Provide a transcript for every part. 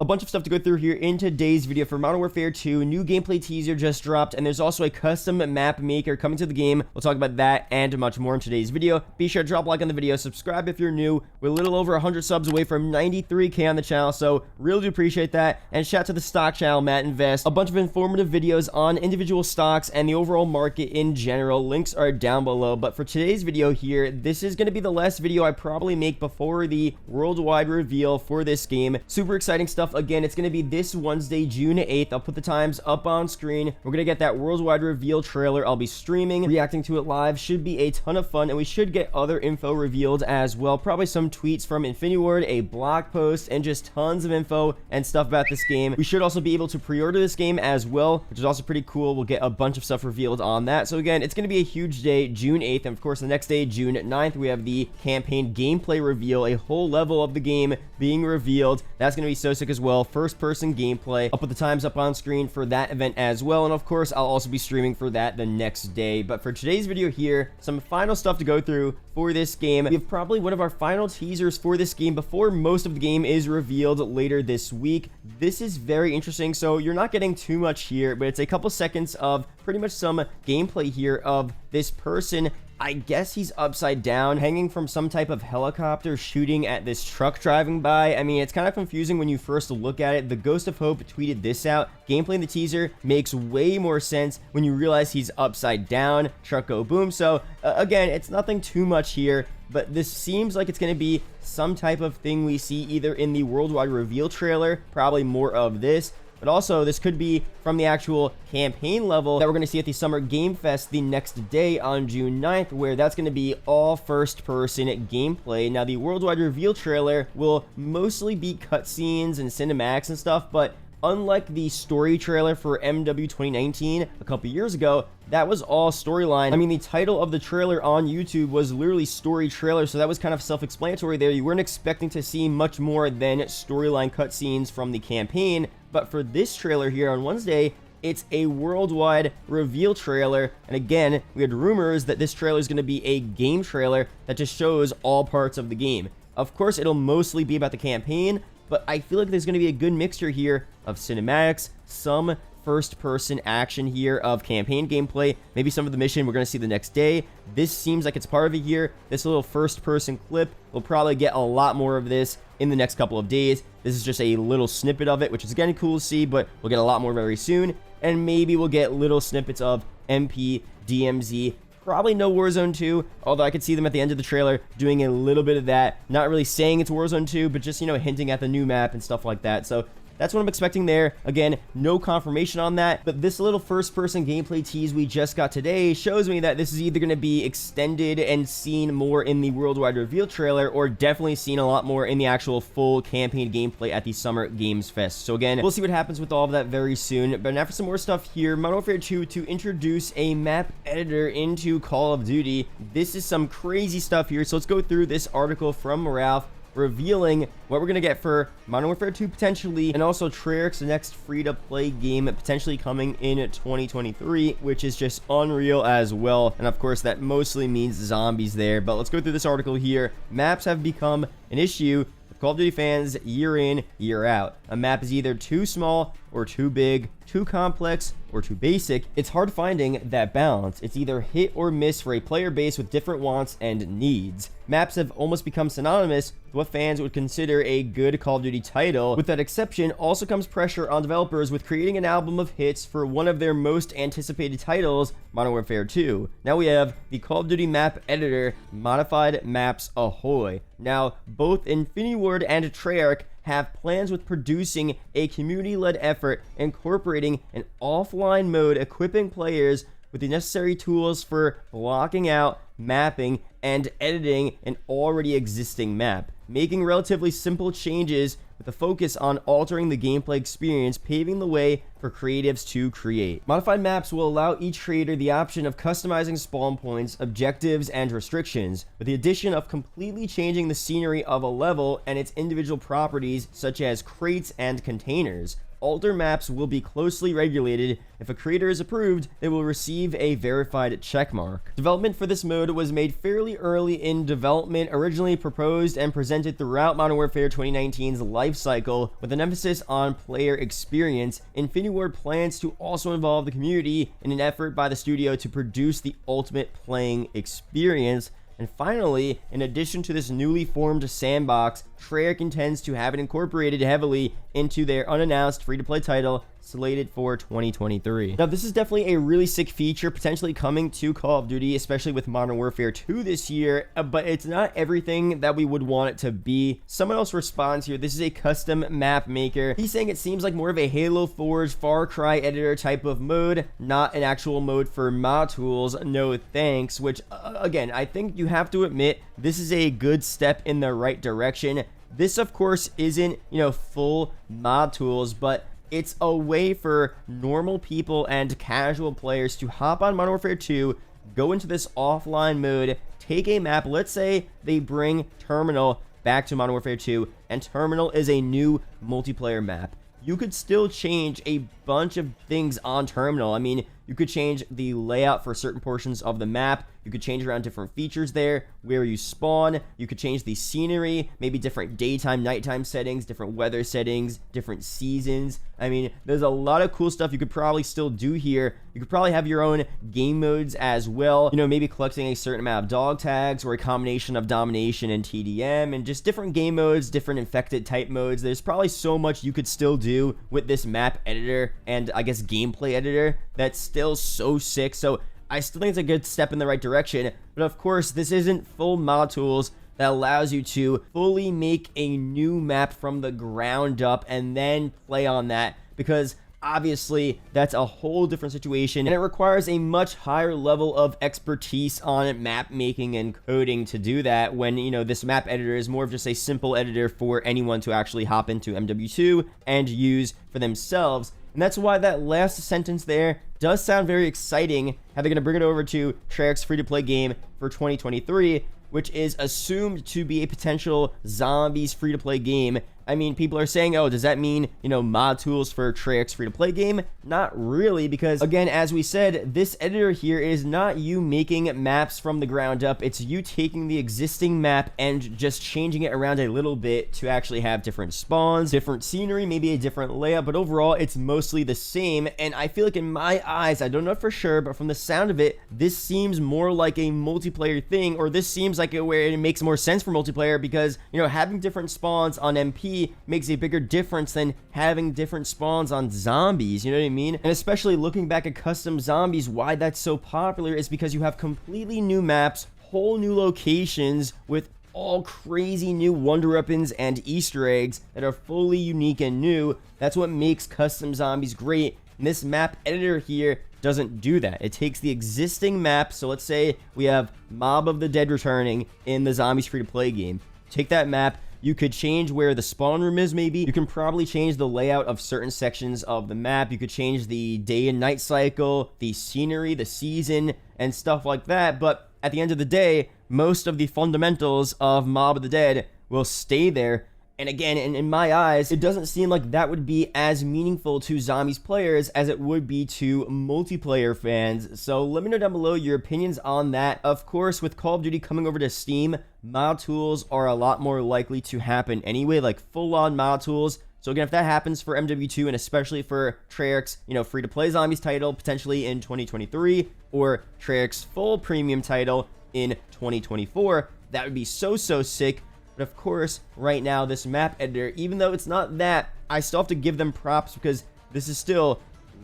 bunch of stuff to go through here in today's video for Modern Warfare 2. New gameplay teaser just dropped, and there's also a custom map maker coming to the game. We'll talk about that and much more in today's video. Be sure to drop a like on the video, subscribe if you're new. We're a little over 100 subs away from 93k on the channel, so really do appreciate that. And shout out to the stock channel, Matt Invest. A bunch of informative videos on individual stocks and the overall market in general. Links are down below. But for today's video here, this is going to be the last video I probably make before the worldwide reveal for this game. Super exciting stuff. Again, it's going to be this Wednesday, June 8th. I'll put the times up on screen. We're going to get that worldwide reveal trailer. I'll be streaming, reacting to it live. Should be a ton of fun, and we should get other info revealed as well. Probably some tweets from Infinity Ward, a blog post, and just tons of info and stuff about this game. We should also be able to pre-order this game as well, which is also pretty cool. We'll get a bunch of stuff revealed on that. So again, it's going to be a huge day, June 8th, and of course the next day, June 9th, we have the campaign gameplay reveal, a whole level of the game being revealed. That's going to be so sick as well. First person gameplay. I'll put the times up on screen for that event as well, and of course I'll also be streaming for that the next day. But for today's video here, some final stuff to go through for this game. We have probably one of our final teasers for this game before most of the game is revealed later this week. This is very interesting, so you're not getting too much here, but it's a couple seconds of pretty much some gameplay here of this person. I guess he's upside down, hanging from some type of helicopter, shooting at this truck driving by. I mean, it's kind of confusing when you first look at it. The Ghost of Hope tweeted this out. Gameplay in the teaser makes way more sense when you realize he's upside down. Truck go boom. So, again, it's nothing too much here, but this seems like it's going to be some type of thing we see either in the worldwide reveal trailer, probably more of this, but also this could be from the actual campaign level that we're going to see at the Summer Game Fest the next day on June 9th, where that's going to be all first-person gameplay. Now, the worldwide reveal trailer will mostly be cutscenes and cinematics and stuff, but unlike the story trailer for MW 2019 a couple years ago, that was all storyline. I mean, the title of the trailer on YouTube was literally story trailer, so that was kind of self-explanatory there. You weren't expecting to see much more than storyline cutscenes from the campaign, but for this trailer here on Wednesday, it's a worldwide reveal trailer. And again, we had rumors that this trailer is going to be a game trailer that just shows all parts of the game. Of course, it'll mostly be about the campaign, but I feel like there's going to be a good mixture here of cinematics, some first-person action here of campaign gameplay, maybe some of the mission we're going to see the next day. This seems like it's part of it here. This little first-person clip, we'll probably get a lot more of this in the next couple of days. This is just a little snippet of it, which is again cool to see, but we'll get a lot more very soon. And maybe we'll get little snippets of MP, DMZ, probably no Warzone 2, although I could see them at the end of the trailer doing a little bit of that. Not really saying it's Warzone 2, but just, you know, hinting at the new map and stuff like that. So that's what I'm expecting there. Again, no confirmation on that, but this little first-person gameplay tease we just got today shows me that this is either going to be extended and seen more in the worldwide reveal trailer, or definitely seen a lot more in the actual full campaign gameplay at the Summer Games Fest. So again, we'll see what happens with all of that very soon. But now for some more stuff here, Modern Warfare 2 to introduce a map editor into Call of Duty. This is some crazy stuff here, so let's go through this article from Ralph, revealing what we're going to get for Modern Warfare 2 potentially, and also Treyarch's next free-to-play game potentially coming in 2023, which is just unreal as well. And of course, that mostly means zombies there. But let's go through this article here. Maps have become an issue with Call of Duty fans year in, year out. A map is either too small or too big, too complex or too basic. It's hard finding that balance. It's either hit or miss for a player base with different wants and needs. Maps have almost become synonymous with what fans would consider a good Call of Duty title. With that exception, also comes pressure on developers with creating an album of hits for one of their most anticipated titles, Modern Warfare 2. Now we have the Call of Duty Map Editor, Modified Maps Ahoy. Now, both Infinity Ward and Treyarch have plans with producing a community-led effort incorporating an offline mode, equipping players with the necessary tools for blocking out, mapping, and editing an already existing map, making relatively simple changes with a focus on altering the gameplay experience, paving the way for creatives to create. Modified maps will allow each creator the option of customizing spawn points, objectives, and restrictions, with the addition of completely changing the scenery of a level and its individual properties such as crates and containers. older maps will be closely regulated. If a creator is approved, they will receive a verified checkmark. Development for this mode was made fairly early in development, originally proposed and presented throughout Modern Warfare 2019's life cycle, with an emphasis on player experience. Infinity Ward plans to also involve the community in an effort by the studio to produce the ultimate playing experience. And finally, in addition to this newly formed sandbox, Treyarch intends to have it incorporated heavily into their unannounced free-to-play title slated for 2023. Now, this is definitely a really sick feature, potentially coming to Call of Duty, especially with Modern Warfare 2 this year, but it's not everything that we would want it to be. Someone else responds here. This is a custom map maker. He's saying it seems like more of a Halo Forge, Far Cry editor type of mode, not an actual mode for mod tools. No thanks, which, again, I think you have to admit, this is a good step in the right direction. This, of course, isn't, full mod tools, but it's a way for normal people and casual players to hop on Modern Warfare 2, go into this offline mode, take a map. Let's say they bring Terminal back to Modern Warfare 2, and Terminal is a new multiplayer map. You could still change a bunch of things on Terminal. I mean, you could change the layout for certain portions of the map. You could change around different features there, where you spawn. You could change the scenery, maybe different daytime, nighttime settings, different weather settings, different seasons. I mean, there's a lot of cool stuff you could probably still do here. You could probably have your own game modes as well. Maybe collecting a certain amount of dog tags, or a combination of domination and TDM, and just different game modes, different infected type modes. There's probably so much you could still do with this map editor and, I guess, gameplay editor that's still so sick. So I still think it's a good step in the right direction, but of course, this isn't full mod tools that allows you to fully make a new map from the ground up and then play on that, because obviously that's a whole different situation, and it requires a much higher level of expertise on map making and coding to do that, when this map editor is more of just a simple editor for anyone to actually hop into MW2 and use for themselves. And that's why that last sentence there does sound very exciting, how they're going to bring it over to Treyarch's free-to-play game for 2023, which is assumed to be a potential zombies free-to-play game. I mean, people are saying, oh, does that mean, mod tools for Treyarch's free-to-play game? Not really, because, again, as we said, this editor here is not you making maps from the ground up. It's you taking the existing map and just changing it around a little bit to actually have different spawns, different scenery, maybe a different layout, but overall, it's mostly the same. And I feel like in my eyes, I don't know for sure, but from the sound of it, this seems more like a multiplayer thing, or this seems like where it makes more sense for multiplayer, because, having different spawns on MP makes a bigger difference than having different spawns on zombies, you know what I mean? And especially looking back at custom zombies, why that's so popular is because you have completely new maps, whole new locations with all crazy new wonder weapons and Easter eggs that are fully unique and new. That's what makes custom zombies great. And this map editor here doesn't do that. It takes the existing map. So let's say we have Mob of the Dead returning in the Zombies free-to-play game. Take that map. You could change where the spawn room is, maybe. You can probably change the layout of certain sections of the map. You could change the day and night cycle, the scenery, the season, and stuff like that. But at the end of the day, most of the fundamentals of Mob of the Dead will stay there. And again, in my eyes, it doesn't seem like that would be as meaningful to zombies players as it would be to multiplayer fans. So let me know down below your opinions on that. Of course, with Call of Duty coming over to Steam, mod tools are a lot more likely to happen anyway, like full-on mod tools. So again, if that happens for MW2 and especially for Treyarch's, free-to-play zombies title potentially in 2023, or Treyarch's full premium title in 2024, that would be so sick. But of course, right now, this map editor, even though it's not that, I still have to give them props because this is still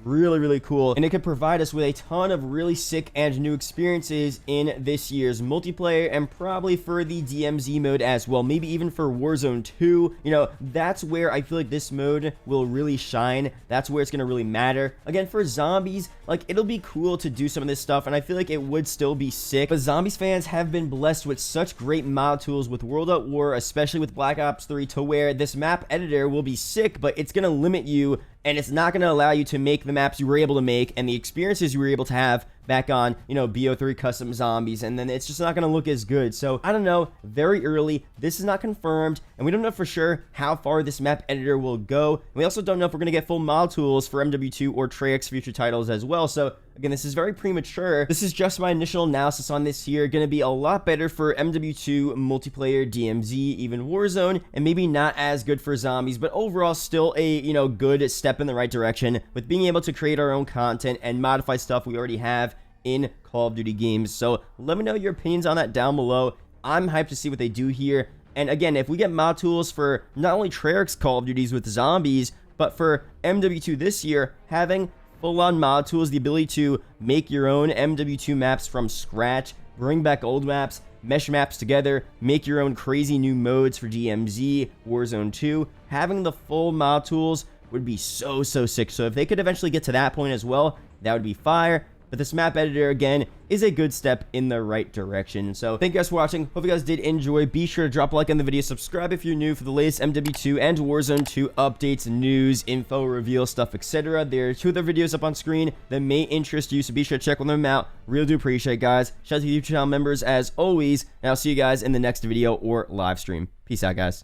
really cool, and it could provide us with a ton of really sick and new experiences in this year's multiplayer, and probably for the DMZ mode as well, maybe even for Warzone 2. That's where I feel like this mode will really shine. That's where it's gonna really matter. Again, for zombies, like, it'll be cool to do some of this stuff, and I feel like it would still be sick, but zombies fans have been blessed with such great mod tools with World at War, especially with Black Ops 3, to where this map editor will be sick, but it's gonna limit you, and it's not going to allow you to make the maps you were able to make and the experiences you were able to have back on, you know, BO3 custom zombies, and then it's just not going to look as good. So I don't know, very early, this is not confirmed, and we don't know for sure how far this map editor will go. And we also don't know if we're going to get full mod tools for MW2 or Treyarch's future titles as well. So again, this is very premature. This is just my initial analysis on this here. Going to be a lot better for MW2 multiplayer, DMZ, even Warzone, and maybe not as good for zombies, but overall still a, you know, good step in the right direction with being able to create our own content and modify stuff we already have in Call of Duty games. So let me know your opinions on that down below. I'm hyped to see what they do here. And again, if we get mod tools for not only Treyarch's Call of Duties with zombies, but for MW2 this year, having full-on mod tools, the ability to make your own MW2 maps from scratch, bring back old maps, mesh maps together, make your own crazy new modes for DMZ, Warzone 2, having the full mod tools would be so sick. So if they could eventually get to that point as well, that would be fire. But this map editor, again, is a good step in the right direction. So thank you guys for watching. Hope you guys did enjoy. Be sure to drop a like on the video. Subscribe if you're new for the latest MW2 and Warzone 2 updates, news, info, reveal stuff, etc. There are 2 other videos up on screen that may interest you, so be sure to check them out. Really do appreciate it, guys. Shout out to the YouTube channel members as always, and I'll see you guys in the next video or live stream. Peace out, guys.